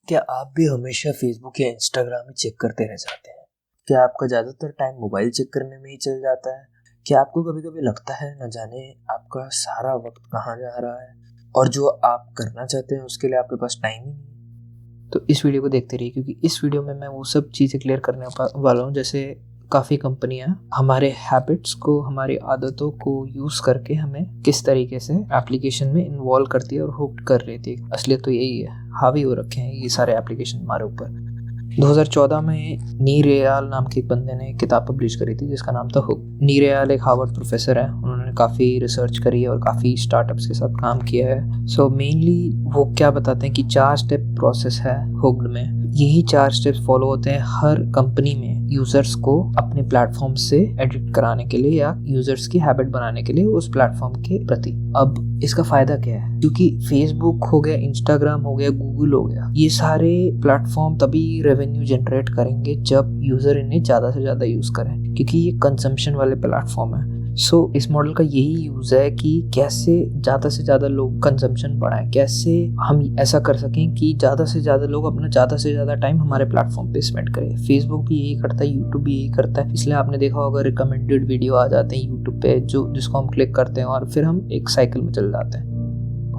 क्या आप भी हमेशा फेसबुक या इंस्टाग्राम ही चेक करते रह जाते हैं? क्या आपका ज़्यादातर टाइम मोबाइल चेक करने में ही चल जाता है? क्या आपको कभी कभी लगता है न जाने आपका सारा वक्त कहाँ जा रहा है और जो आप करना चाहते हैं उसके लिए आपके पास टाइम ही नहीं है? तो इस वीडियो को देखते रहिए, क्योंकि इस वीडियो में मैं वो सब चीज़ें क्लियर करने वाला हूँ। जैसे काफ़ी कंपनियां हमारे हैबिट्स को, हमारी आदतों को यूज़ करके हमें किस तरीके से एप्लीकेशन में इन्वॉल्व करती है और हुक्ड कर रही थी। असलियत तो यही है, हावी हो रखे हैं ये सारे एप्लीकेशन हमारे ऊपर। 2014 में नी रेयाल नाम के एक बंदे ने एक किताब पब्लिश करी थी जिसका नाम था हुक। नी रेयाल एक हार्वर्ड प्रोफेसर है, उन्होंने काफ़ी रिसर्च करी है और काफ़ी स्टार्टअप्स के साथ काम किया है। सो मेनली वो क्या बताते हैं कि 4 स्टेप प्रोसेस है हुक्ड में। यही 4 स्टेप्स फॉलो होते हैं हर कंपनी में यूजर्स को अपने प्लेटफॉर्म से एडिक्ट कराने के लिए या यूजर्स की हैबिट बनाने के लिए उस प्लेटफॉर्म के प्रति। अब इसका फायदा क्या है? क्योंकि फेसबुक हो गया, इंस्टाग्राम हो गया, गूगल हो गया, ये सारे प्लेटफॉर्म तभी रेवेन्यू जनरेट करेंगे जब यूजर इन्हें ज़्यादा से ज़्यादा यूज़ करें, क्योंकि ये कंजम्पशन वाले प्लेटफॉर्म है। सो इस मॉडल का यही यूज़ है कि कैसे ज़्यादा से ज़्यादा लोग कंजम्पशन बढ़ाएं, कैसे हम ऐसा कर सकें कि ज़्यादा से ज़्यादा लोग अपना ज़्यादा से ज़्यादा टाइम हमारे प्लेटफॉर्म पे स्पेंड करें। फेसबुक भी यही करता है, यूट्यूब भी यही करता है। इसलिए आपने देखा होगा रिकमेंडेड वीडियो आ जाते हैं यूट्यूब पे जिसको हम क्लिक करते हैं और फिर हम एक साइकिल में चल जाते हैं।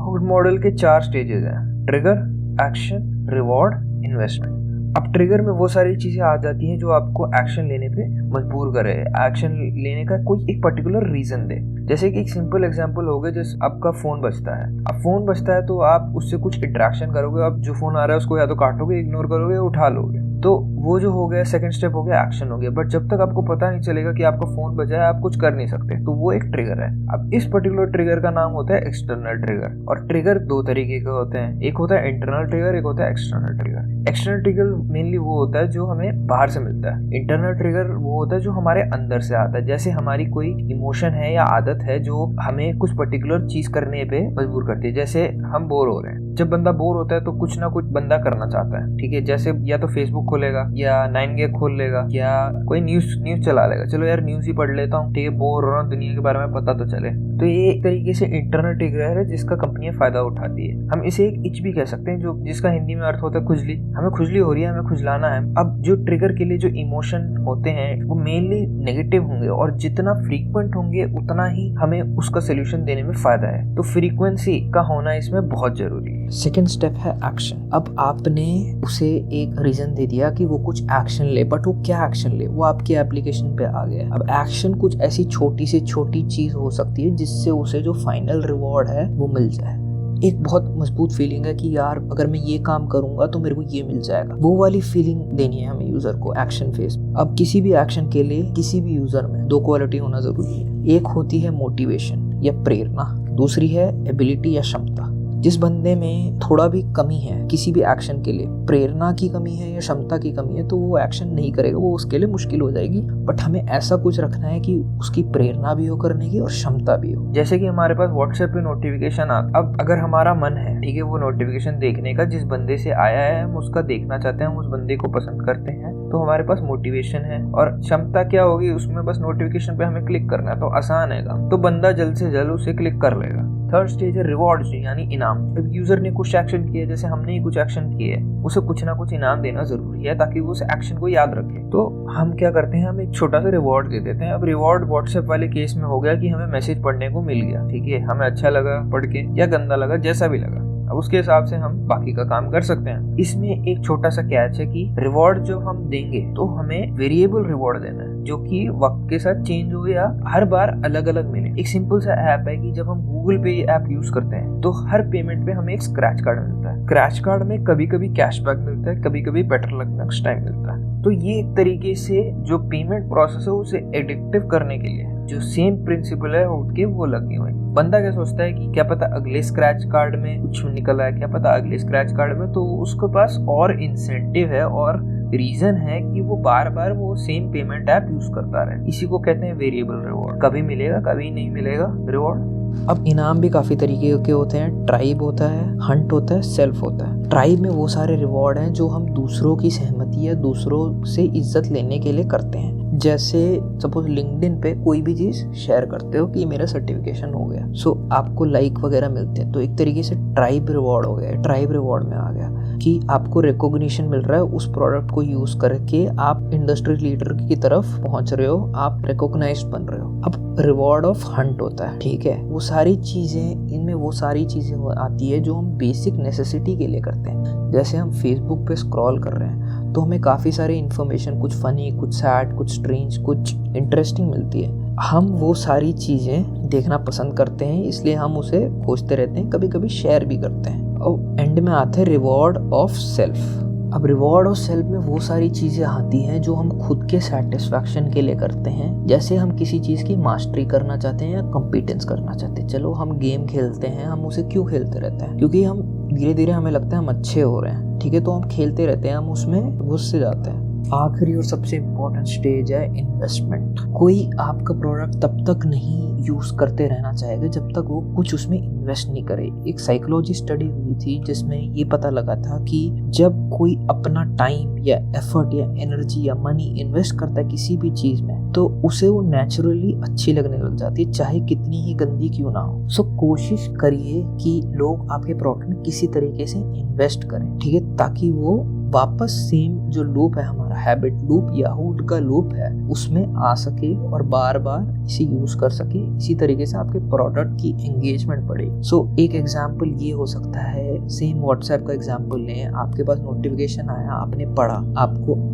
हुक्ड मॉडल के 4 स्टेजेस हैं: ट्रिगर, एक्शन, रिवॉर्ड, इन्वेस्टमेंट। अब ट्रिगर में वो सारी चीजें आ जाती हैं जो आपको एक्शन लेने पे मजबूर करे, एक्शन लेने का कोई एक पर्टिकुलर रीजन दे। जैसे कि एक सिंपल एग्जांपल हो गया, जैसे आपका फोन बजता है। अब फोन बजता है तो आप उससे कुछ इंटरेक्शन करोगे, आप जो फोन आ रहा है उसको या तो काटोगे, इग्नोर करोगे, उठा लोगे। तो वो जो हो गया सेकंड स्टेप हो गया, एक्शन हो गया। बट जब तक आपको पता नहीं चलेगा कि आपका फोन बजा है, आप कुछ कर नहीं सकते, तो वो एक ट्रिगर है। अब इस पर्टिकुलर ट्रिगर का नाम होता है एक्सटर्नल ट्रिगर। और ट्रिगर 2 तरीके के होते हैं, एक होता है इंटरनल ट्रिगर, एक होता है external trigger. External trigger mainly वो होता है जो हमें बाहर से मिलता है। इंटरनल ट्रिगर वो होता है जो हमारे अंदर से आता है। जैसे हमारी कोई इमोशन है या आदत है जो हमें कुछ पर्टिकुलर चीज करने पे मजबूर करती है। जैसे हम बोर हो रहे हैं, जब बंदा बोर होता है तो कुछ ना कुछ बंदा करना चाहता है, ठीक है। जैसे या तो फेसबुक खोलेगा या 9gag खोल लेगा या कोई न्यूज चला लेगा। चलो यार न्यूज ही पढ़ लेता हूँ, ठीक है, बोर हो रहा हूँ, दुनिया के बारे में पता तो चले। तो ये एक तरीके से इंटरनल ट्रिगर है जिसका कंपनियां फायदा उठाती है। हम इसे एक इच भी कह सकते हैं, जो जिसका हिंदी में अर्थ होता है खुजली। हमें खुजली हो रही है, हमें खुजलाना है। अब जो ट्रिगर के लिए जो इमोशन होते हैं वो मेनली नेगेटिव होंगे और जितना फ्रीक्वेंट होंगे उतना ही हमें उसका सोल्यूशन देने में फायदा है। तो फ्रीक्वेंसी का होना इसमें बहुत जरूरी है। सेकेंड स्टेप है एक्शन। अब आपने उसे एक रीजन दे दिया कि वो कुछ एक्शन ले, बट वो क्या एक्शन ले, वो आपकी एप्लीकेशन पे आ गया। अब एक्शन कुछ ऐसी छोटी से छोटी चीज हो सकती है जिससे उसे जो फाइनल रिवॉर्ड है वो मिल जाए। एक बहुत मजबूत फीलिंग है कि यार अगर मैं ये काम करूंगा तो मेरे को ये मिल जाएगा। वो वाली फीलिंग देनी है हमें यूजर को एक्शन फेज। अब किसी भी एक्शन के लिए किसी भी यूजर में 2 क्वालिटी होना जरूरी है। एक होती है मोटिवेशन या प्रेरणा, दूसरी है एबिलिटी या क्षमता। जिस बंदे में थोड़ा भी कमी है किसी भी एक्शन के लिए, प्रेरणा की कमी है या क्षमता की कमी है, तो वो एक्शन नहीं करेगा, वो उसके लिए मुश्किल हो जाएगी। बट हमें ऐसा कुछ रखना है कि उसकी प्रेरणा भी हो करने की और क्षमता भी हो। जैसे कि हमारे पास व्हाट्सएप पे नोटिफिकेशन आता, अब अगर हमारा मन है, ठीक है, वो नोटिफिकेशन देखने का, जिस बंदे से आया है हम उसका देखना चाहते हैं, हम उस बंदे को पसंद करते हैं, तो हमारे पास मोटिवेशन है। और क्षमता क्या होगी, उसमें बस नोटिफिकेशन पे हमें क्लिक करना है, तो आसान है काम, तो बंदा जल्द से जल्द उसे क्लिक कर लेगा। थर्ड स्टेज है रिवॉर्ड, यानी इनाम। जब यूजर ने कुछ एक्शन किया, जैसे हमने ही कुछ एक्शन किए, उसे कुछ ना कुछ इनाम देना जरूरी है ताकि वो उस एक्शन को याद रखे। तो हम क्या करते हैं, हम एक छोटा सा रिवॉर्ड दे देते हैं। अब रिवॉर्ड व्हाट्सएप वाले केस में हो गया कि हमें मैसेज पढ़ने को मिल गया, ठीक है, हमें अच्छा लगा पढ़ के या गंदा लगा, जैसा भी लगा, अब उसके हिसाब से हम बाकी का काम कर सकते हैं। इसमें एक छोटा सा कैच है कि रिवॉर्ड जो हम देंगे तो हमें वेरिएबल रिवॉर्ड देना है, जो कि वक्त के साथ चेंज हो या हर बार अलग अलग मिले। एक सिंपल सा ऐप है कि जब हम गूगल पे ऐप यूज करते हैं तो हर पेमेंट पे हमें एक स्क्रैच कार्ड मिलता है। स्क्रैच कार्ड में कभी कभी कैशबैक मिलता है, कभी कभी बेटर लक नेक्स्ट टाइम मिलता है। तो ये एक तरीके से जो पेमेंट प्रोसेस है उसे एडिक्टिव करने के लिए जो सेम प्रिंसिपल है उठ के वो लगे हुए। बंदा क्या सोचता है कि क्या पता अगले स्क्रैच कार्ड में कुछ निकल आए, क्या पता अगले स्क्रैच कार्ड में, तो उसके पास और इंसेंटिव है और रीजन है कि वो बार बार वो सेम पेमेंट ऐप यूज करता रहे। इसी को कहते हैं वेरिएबल रिवॉर्ड। कभी मिलेगा कभी नहीं मिलेगा रिवॉर्ड। अब इनाम भी काफ़ी तरीके के होते हैं। ट्राइब होता है, हंट होता है, सेल्फ होता है। ट्राइब में वो सारे रिवॉर्ड हैं जो हम दूसरों की सहमति या दूसरों से इज्जत लेने के लिए करते हैं। जैसे सपोज लिंक्डइन पे कोई भी चीज़ शेयर करते हो कि मेरा सर्टिफिकेशन हो गया, सो आपको लाइक वगैरह मिलते हैं, तो एक तरीके से ट्राइब रिवॉर्ड हो गया, ट्राइब रिवॉर्ड में आ गया। कि आपको रिकॉग्निशन मिल रहा है उस प्रोडक्ट को यूज करके, आप इंडस्ट्री लीडर की तरफ पहुंच रहे हो, आप रिकॉग्नाइज्ड बन रहे हो। अब रिवॉर्ड ऑफ हंट होता है, ठीक है, वो सारी चीजें, इनमें वो सारी चीजें आती है जो हम बेसिक नेसेसिटी के लिए करते हैं। जैसे हम फेसबुक पे स्क्रॉल कर रहे हैं तो हमें काफी सारे इन्फॉर्मेशन, कुछ फनी, कुछ सैड, कुछ स्ट्रेंज, कुछ इंटरेस्टिंग मिलती है। हम वो सारी चीजें देखना पसंद करते हैं, इसलिए हम उसे खोजते रहते हैं, कभी कभी शेयर भी करते हैं। और एंड में आते हैं रिवॉर्ड ऑफ सेल्फ। अब रिवॉर्ड ऑफ सेल्फ में वो सारी चीजें आती हैं जो हम खुद के सेटिस्फैक्शन के लिए करते हैं। जैसे हम किसी चीज की मास्टरी करना चाहते हैं या कॉम्पिटेंस करना चाहते हैं। चलो हम गेम खेलते हैं, हम उसे क्यों खेलते रहते हैं? क्योंकि हम धीरे धीरे हमें लगता है हम अच्छे हो रहे हैं, ठीक है, तो हम खेलते रहते हैं, हम उसमें घुस से जाते हैं। आखिरी और सबसे इम्पोर्टेंट स्टेज है इन्वेस्टमेंट। कोई आपका प्रोडक्ट तब तक नहीं यूज करते रहना चाहेगा जब तक वो कुछ उसमें इन्वेस्ट नहीं करे। एक साइकोलॉजी स्टडी हुई थी जिसमें ये पता लगा था कि जब कोई अपना टाइम या एफर्ट या एनर्जी या मनी इन्वेस्ट करता है किसी भी चीज में, तो उसे वो नेचुरली अच्छी लगने लग जाती है, चाहे कितनी ही गंदी क्यों ना हो। सो कोशिश करिए कि लोग आपके प्रोडक्ट में किसी तरीके से इन्वेस्ट करें, ठीक है, ताकि वो वापस सेम जो लूप है हमारा, हैबिट लूप या हुड का लूप है, उसमें आ सके और बार बार इसे यूज कर सके। इसी तरीके से आपके प्रोडक्ट की एंगेजमेंट बढ़े। सो एक एग्जांपल ये हो सकता है, सेम व्हाट्सएप का एग्जांपल लें, आपके पास नोटिफिकेशन आया, आपने पढ़ा,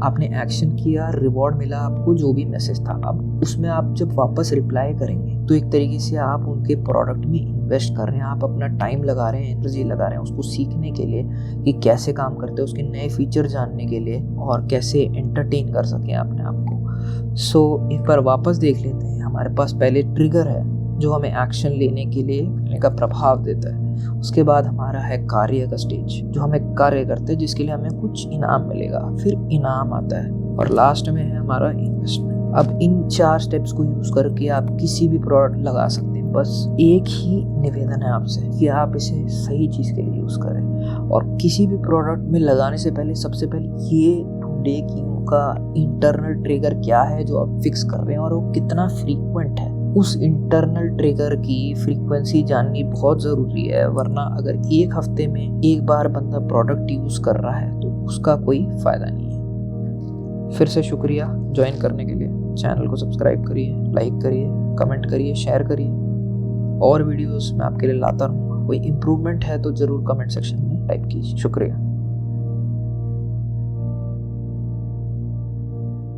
आपने एक्शन किया, रिवॉर्ड मिला आपको, जो भी मैसेज था। अब उसमें आप जब वापस रिप्लाई करेंगे तो एक तरीके से आप उनके प्रोडक्ट में इन्वेस्ट कर रहे हैं, आप अपना टाइम लगा रहे हैं, एनर्जी लगा रहे हैं उसको सीखने के लिए कि कैसे काम करते हैं, उसके नए फीचर जानने के लिए और कैसे एंटरटेन कर सकें अपने आप को। सो एक बार वापस देख लेते हैं। हमारे पास पहले ट्रिगर है जो हमें एक्शन लेने के लिए का प्रभाव देता है। उसके बाद हमारा है कार्य का स्टेज, जो हमें कार्य करते हैं जिसके लिए हमें कुछ इनाम मिलेगा, फिर इनाम आता है, और लास्ट में है हमारा इन्वेस्टमेंट। अब इन 4 स्टेप्स को यूज करके आप किसी भी प्रोडक्ट लगा सकते हैं। बस एक ही निवेदन है आपसे कि आप इसे सही चीज के लिए यूज करें, और किसी भी प्रोडक्ट में लगाने से पहले सबसे पहले ये ढूंढे कि उनका इंटरनल ट्रिगर क्या है जो आप फिक्स कर रहे हैं और वो कितना फ्रीक्वेंट है। उस इंटरनल ट्रिगर की फ्रीक्वेंसी जाननी बहुत ज़रूरी है, वरना अगर एक हफ्ते में एक बार बंदा प्रोडक्ट यूज़ कर रहा है तो उसका कोई फ़ायदा नहीं है। फिर से शुक्रिया ज्वाइन करने के लिए। चैनल को सब्सक्राइब करिए, लाइक करिए, कमेंट करिए, शेयर करिए। और वीडियोस मैं आपके लिए लाता रहूँगा। कोई इम्प्रूवमेंट है तो ज़रूर कमेंट सेक्शन में टाइप कीजिए। शुक्रिया।